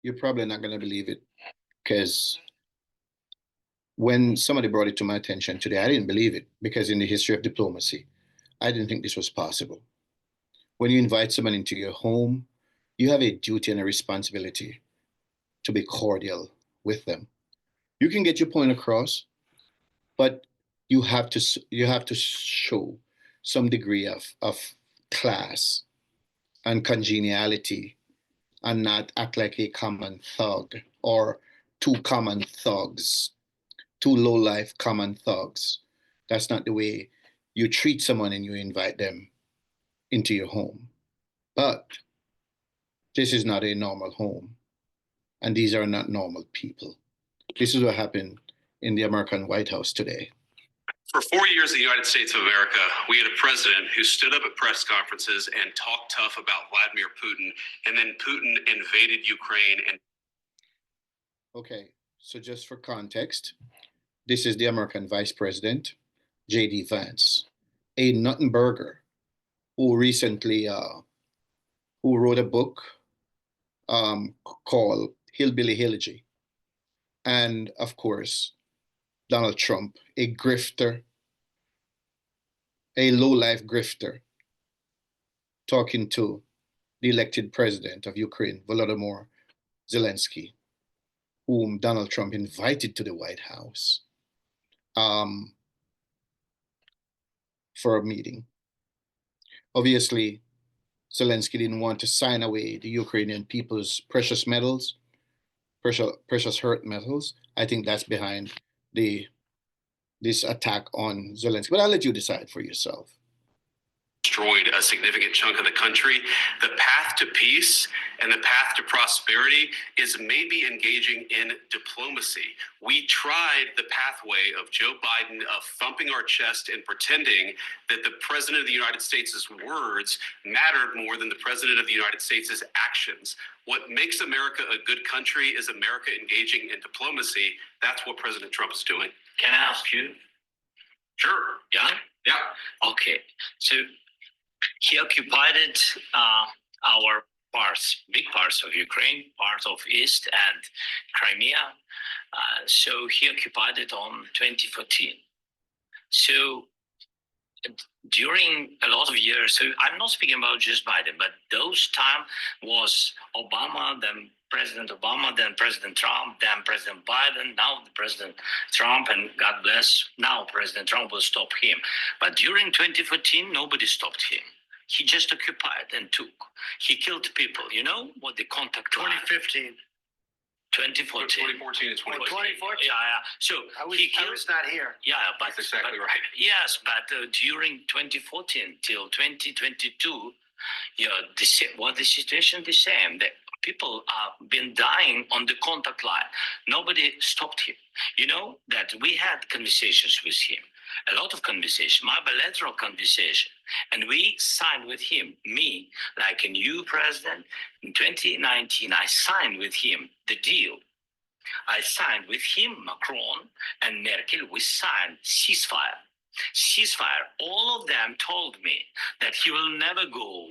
you're probably not going to believe it, because when somebody brought it to my attention today, I didn't believe it, because in the history of diplomacy, I didn't think this was possible. When you invite someone into your home, you have a duty and a responsibility to be cordial with them. You can get your point across, but you have to show some degree of class and congeniality, and not act like a common thug, or two common thugs, two low life common thugs. That's not the way you treat someone and you invite them into your home. But this is not a normal home, and these are not normal people. This is what happened in the American White House today. For 4 years in the United States of America, we had a president who stood up at press conferences and talked tough about Vladimir Putin, and then Putin invaded Ukraine. And Okay, so just for context, this is the American Vice President, J.D. Vance, a nothing burger who recently who wrote a book called Hillbilly Elegy. And of course, Donald Trump, a grifter, a low-life grifter, talking to the elected president of Ukraine, Volodymyr Zelenskyy, whom Donald Trump invited to the White House for a meeting. Obviously, Zelenskyy didn't want to sign away the Ukrainian people's precious metals, precious earth metals. I think that's behind this attack on Zelenskyy. But I'll let you decide for yourself. Destroyed a significant chunk of the country. The path to peace and the path to prosperity is maybe engaging in diplomacy. We tried the pathway of Joe Biden of thumping our chest and pretending that the president of the United States' words mattered more than the president of the United States' actions. What makes America a good country is America engaging in diplomacy. That's what President Trump is doing. Can I ask you? Sure. Yeah? Yeah. Okay. So he occupied our parts, big parts of Ukraine, part of East and Crimea. So he occupied it on 2014. So during a lot of years, so I'm not speaking about just Biden, but those time was Obama, then President Obama, then President Trump, then President Biden, now the President Trump, and God bless, now President Trump will stop him. But during 2014, nobody stopped him. He just occupied and took. He killed people. You know what the contact 2015. 2014. 2014 and 2014. 2014? Yeah. So I was not here. Yeah, but That's exactly right. Yes, but during 2014 till 2022, the situation the same. The people have been dying on the contact line. Nobody stopped him. You know that we had conversations with him, a lot of conversation, my bilateral conversation, and we signed with him, me, like a new president. In 2019, I signed with him the deal. I signed with him, Macron and Merkel, we signed ceasefire. Ceasefire, all of them told me that he will never go.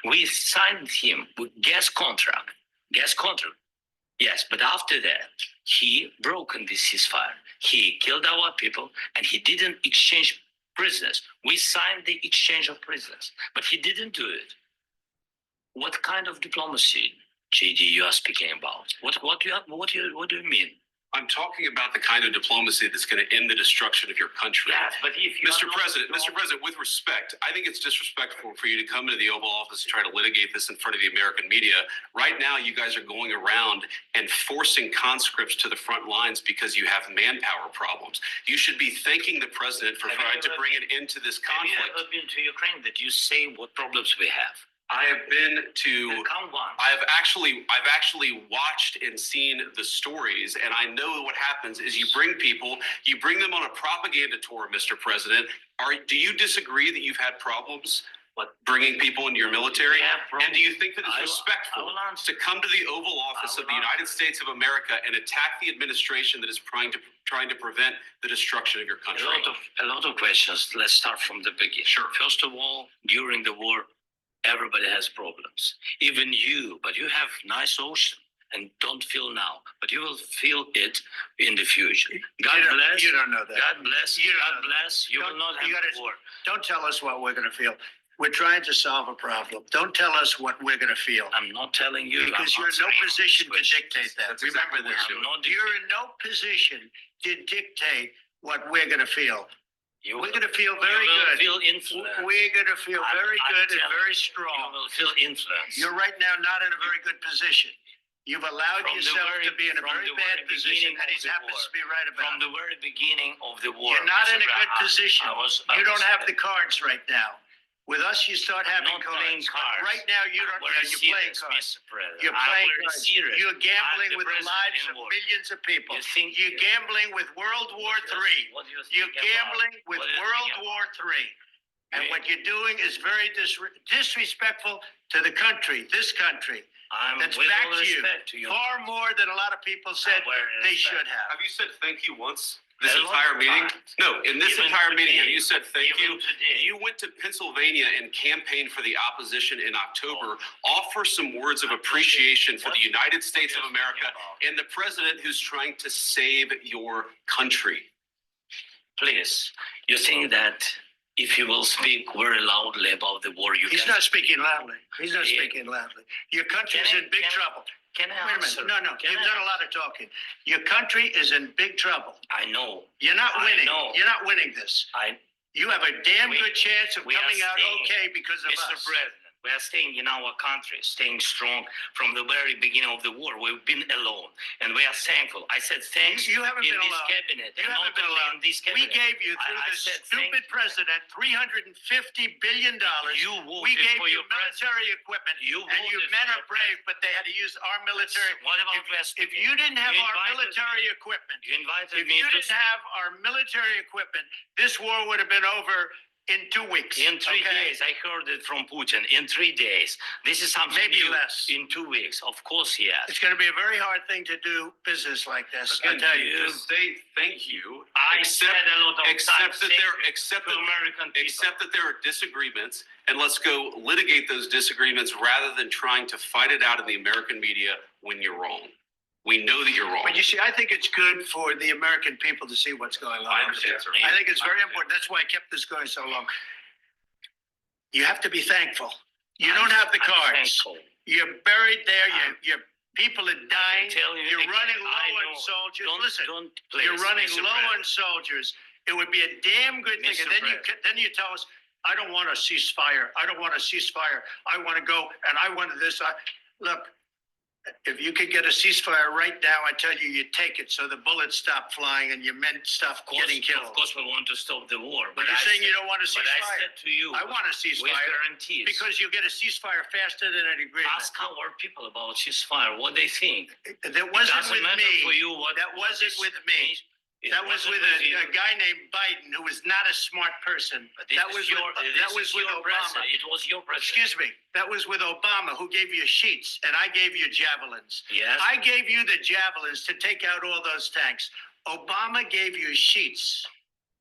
We signed with him with gas contract. Yes, but after that, he broken the ceasefire. He killed our people and he didn't exchange prisoners. We signed the exchange of prisoners, but he didn't do it. What kind of diplomacy, JD, you are speaking about? What do you mean? I'm talking about the kind of diplomacy that's going to end the destruction of your country. Yes, but if you Mr. President, with respect, I think it's disrespectful for you to come into the Oval Office and try to litigate this in front of the American media. Right now, you guys are going around and forcing conscripts to the front lines because you have manpower problems. You should be thanking the president for trying to bring it into this conflict. Have you ever been to Ukraine that you say what problems we have? I have been to. Count one. I've actually watched and seen the stories, and I know what happens is you bring them on a propaganda tour, Mr. President. Do you disagree that you've had problems bringing people into your military? And do you think that it's respectful to come to the Oval Office of the United States of America and attack the administration that is trying to prevent the destruction of your country? A lot of questions. Let's start from the beginning. Sure. First of all, during the war, everybody has problems. Even you, but you have nice ocean. and don't feel now, but you will feel it in the future. God You don't- bless. You don't know that. God bless. You don't God know. bless. You will Don't- not you have gotta- war. Don't tell us what we're going to feel. We're trying to solve a problem. Don't tell us what we're going to feel. I'm not telling you. Because I'm you're in no answering position to questions. dictate that. That's Remember exactly what this. you're I'm not You're in no position to dictate what we're going to feel. You We're will- going to feel very you will good. feel influence. We're going to feel very I'm good and telling very You strong. will feel influence. You're right now not in a very good position. You've allowed From the yourself very- to be in a from very the bad very position, beginning and of he the happens war. to be right about From it. the very beginning of the war. You're not in a Mr. good Brown, position. I You don't was have the cards right now. With us, you start I'm having not playing cards. cards. Right now, you don't. I'm very You're playing serious, cards. Mr. President. You're I'm playing very cards. serious. You're gambling I'm the with the president lives in of war. millions of people. You think You're gambling with World War III. What do you You're think about- gambling with what do you World think about- War III. And Me? what you're doing is very disrespectful to the country, this country. I'm That's with back all to you. respect to you. Far more than a lot of people said they should have. Have you said thank you once this A lot entire of meeting? times. No, in this Even entire meeting, have today. you said thank Even you? today. You went to Pennsylvania and campaigned for the opposition in October. Offer some words of appreciation for the United States of America and the president who's trying to save your country. Please, you think that if you will speak very loudly about the war, you He's can... not speaking loudly. He's not Yeah. speaking loudly. Your country's Can I- in big can I- trouble. Can I Wait a answer? minute. No. Can You've I- done a lot of talking. Your country is in big trouble. I know. You're not I winning. know. You're not winning this. You have a damn We- good chance of we are coming out staying- okay because of Mr. us. President, we are staying in our country, staying strong from the very beginning of the war. We've been alone, and we are thankful. I said thanks You haven't in been this alone. cabinet, You and haven't not been only alone. in this We cabinet. gave you, through I this said stupid thank- president, $350 billion. You We voted gave for you your president. military equipment. You And you voted men for are your brave, but they had to use our military. What about West? If you didn't have You our invited military equipment, You invited if me you to didn't have our military equipment, this war would have been over in 2 weeks. in 3 okay? days. I heard it from Putin. In 3 days. This is something Maybe new. less. In 2 weeks. Of course, yes. It's going to be a very hard thing to do business like this. I Again, tell you. to say thank you, I except, said a lot of except times that there, thank you except to that, American people. except that there are disagreements, and let's go litigate those disagreements rather than trying to fight it out in the American media when you're wrong. We know that you're wrong. But you see, I think it's good for the American people to see what's going on. I understand, sir. I think it's very I understand. important. That's why I kept this going so long. You have to be thankful. You I'm- don't have the I'm cards. thankful. You're buried there. I'm- Your people are I can dying. tell you You're again, running I low on know. soldiers. Don't, Listen, don't, you're please, running Mr. low on President. soldiers. It would be a damn good thing. And Mr. then you tell us, I don't want a ceasefire. I don't want a ceasefire. I want to go and I wanted this. Look, if you could get a ceasefire right now, I tell you, you take it so the bullets stop flying and your men stop getting killed. Of course, we want to stop the war. But you're I saying you said- don't want a But I ceasefire. said to you, I want a with ceasefire guarantees. because you'll get a ceasefire faster than an agreement. Ask our people about ceasefire, what they think. That It wasn't doesn't with matter for me. you what. That wasn't is- with me. It That was wasn't with you. a guy named Biden, who was not a smart person. But this That is was your, with, this that was is with your Obama. president. It was your president. Excuse me. That was with Obama, who gave you sheets, and I gave you javelins. Yes. I gave you the javelins to take out all those tanks. Obama gave you sheets.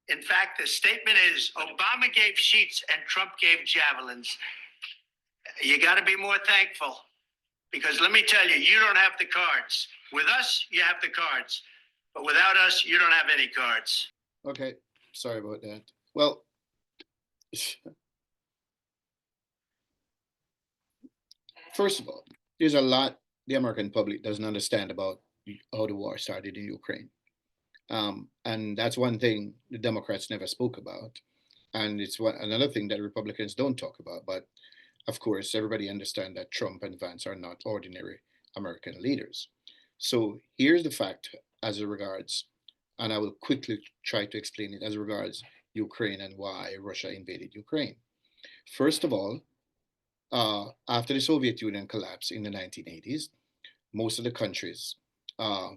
In fact, the statement is Obama gave sheets and Trump gave javelins. You got to be more thankful because let me tell you, you don't have the cards. With us, you have the cards. But without us, you don't have any cards. Okay, sorry about that. Well, first of all, there's a lot the American public doesn't understand about how the war started in Ukraine. And that's one thing the Democrats never spoke about. And it's another thing that Republicans don't talk about. But of course, everybody understands that Trump and Vance are not ordinary American leaders. So here's the fact as it regards, and I will quickly try to explain it as regards Ukraine and why Russia invaded Ukraine. First of all, after the Soviet Union collapsed in the 1980s, most of the countries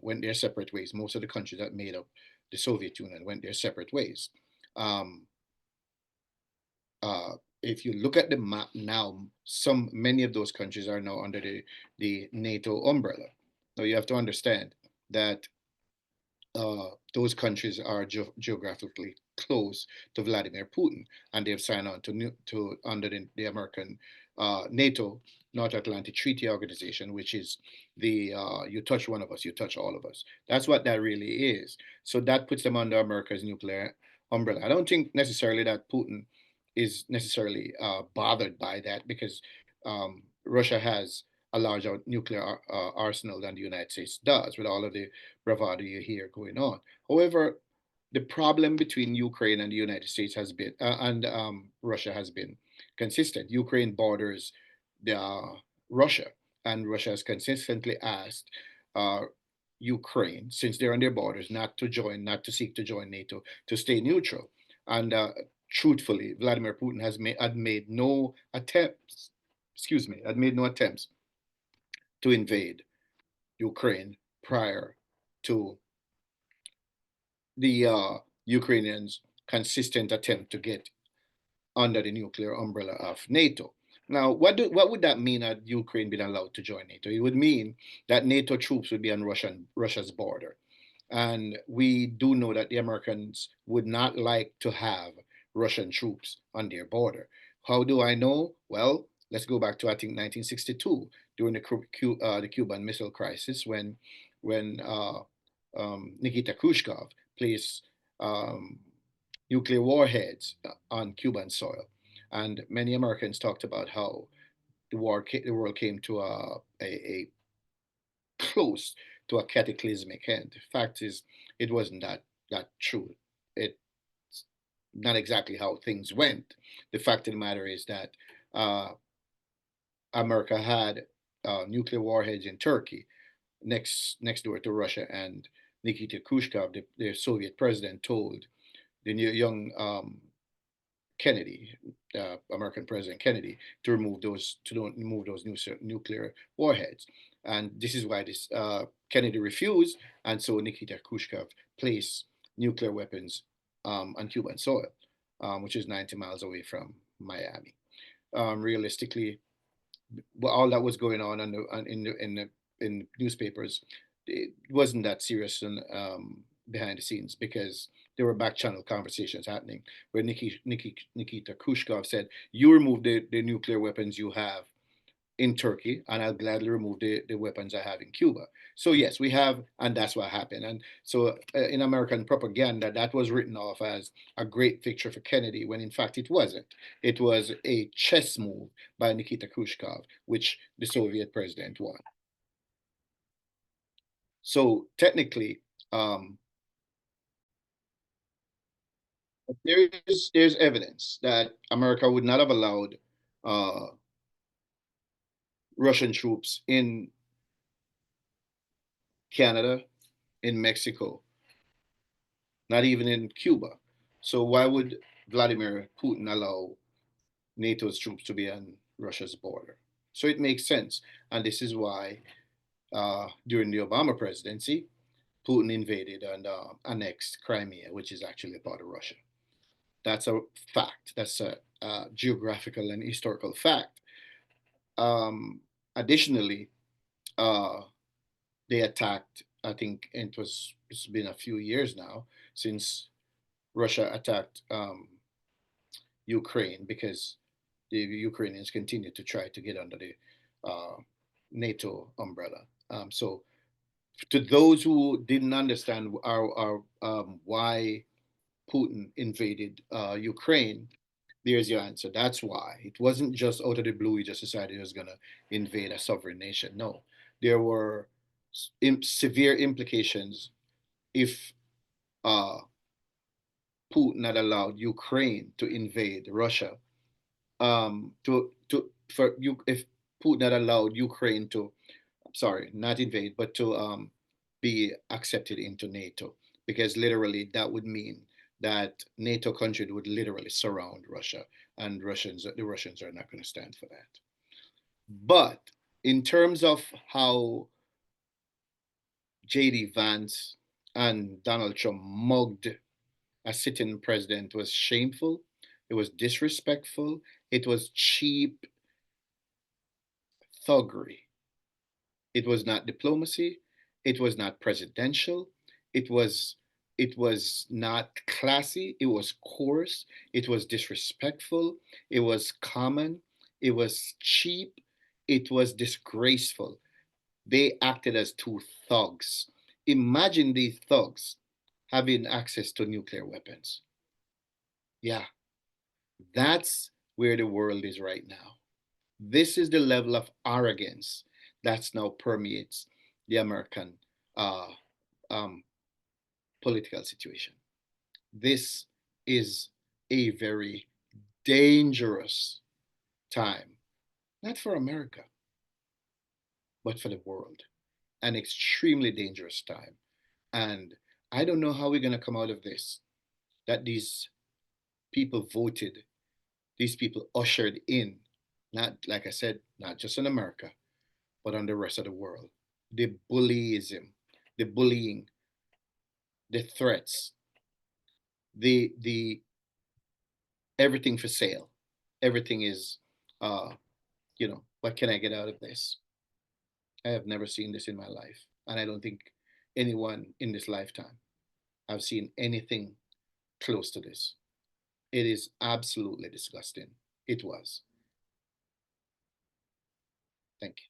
went their separate ways. Most of the countries that made up the Soviet Union went their separate ways. If you look at the map now, many of those countries are now under the NATO umbrella. Now you have to understand that those countries are geographically close to Vladimir Putin, and they've signed on to under the American NATO North Atlantic Treaty Organization, which is the you touch one of us, you touch all of us. That's what that really is. So that puts them under America's nuclear umbrella. I don't think necessarily that Putin is necessarily bothered by that because Russia has a larger nuclear arsenal than the United States does, with all of the bravado you hear going on. However, the problem between Ukraine and the United States has been, and Russia has been consistent. Ukraine borders Russia, and Russia has consistently asked uh, Ukraine, since they're on their borders, not to seek to join NATO, to stay neutral. And truthfully, Vladimir Putin had made no attempts, had made no attempts to invade Ukraine prior to the Ukrainians' consistent attempt to get under the nuclear umbrella of NATO. Now, what would that mean had Ukraine been allowed to join NATO? It would mean that NATO troops would be on Russia's border. And we do know that the Americans would not like to have Russian troops on their border. How do I know? Well, let's go back to, I think, 1962, during the Cuban Missile Crisis, when Nikita Khrushchev placed nuclear warheads on Cuban soil. And many Americans talked about how the world came to a close to a cataclysmic end. The fact is, it wasn't that true. It's not exactly how things went. The fact of the matter is that uh, America had nuclear warheads in Turkey, next door to Russia, and Nikita Khrushchev, the Soviet president, told the new young Kennedy, American President Kennedy, to remove those nuclear warheads. And this is why this Kennedy refused, and so Nikita Khrushchev placed nuclear weapons on Cuban soil, which is 90 miles away from Miami. Realistically, all that was going on in newspapers, it wasn't that serious behind the scenes, because there were back channel conversations happening where Nikita Khrushchev said, "You remove the nuclear weapons you have in Turkey, and I'll gladly remove the weapons I have in Cuba." So yes, we have, and that's what happened. And so in American propaganda, that was written off as a great victory for Kennedy, when in fact it wasn't. It was a chess move by Nikita Khrushchev, which the Soviet president won. So technically, there's evidence that America would not have allowed uh, Russian troops in Canada, in Mexico, not even in Cuba. So why would Vladimir Putin allow NATO's troops to be on Russia's border? So it makes sense, and this is why during the Obama presidency, Putin invaded and annexed Crimea, which is actually a part of Russia. That's a fact. That's a geographical and historical fact. Additionally, uh, they attacked. I think it's been a few years now since Russia attacked Ukraine, because the Ukrainians continue to try to get under the uh, NATO umbrella. So, to those who didn't understand why Putin invaded Ukraine, there's your answer. That's why. It wasn't just out of the blue, he just decided he was going to invade a sovereign nation. No, there were severe implications if uh, Putin had allowed Ukraine to invade Russia. To for you If Putin had allowed Ukraine to, sorry, not invade, but to be accepted into NATO, because literally that would mean that NATO countries would literally surround Russia, and the Russians are not going to stand for that. But in terms of how JD Vance and Donald Trump mugged a sitting president was shameful, it was disrespectful, it was cheap thuggery. It was not diplomacy. It was not presidential. It was it was not classy. It was coarse. It was disrespectful. It was common. It was cheap. It was disgraceful. They acted as two thugs. Imagine these thugs having access to nuclear weapons. Yeah, that's where the world is right now. This is the level of arrogance that's now permeates the American uh, um, political situation. This is a very dangerous time, not for America, but for the world. An extremely dangerous time. And I don't know how we're going to come out of this. That these people voted, these people ushered in, not, like I said, not just in America, but on the rest of the world. The bullyism, the bullying, the threats, the everything for sale. Everything is, what can I get out of this? I have never seen this in my life. And I don't think anyone in this lifetime have seen anything close to this. It is absolutely disgusting. It was. Thank you.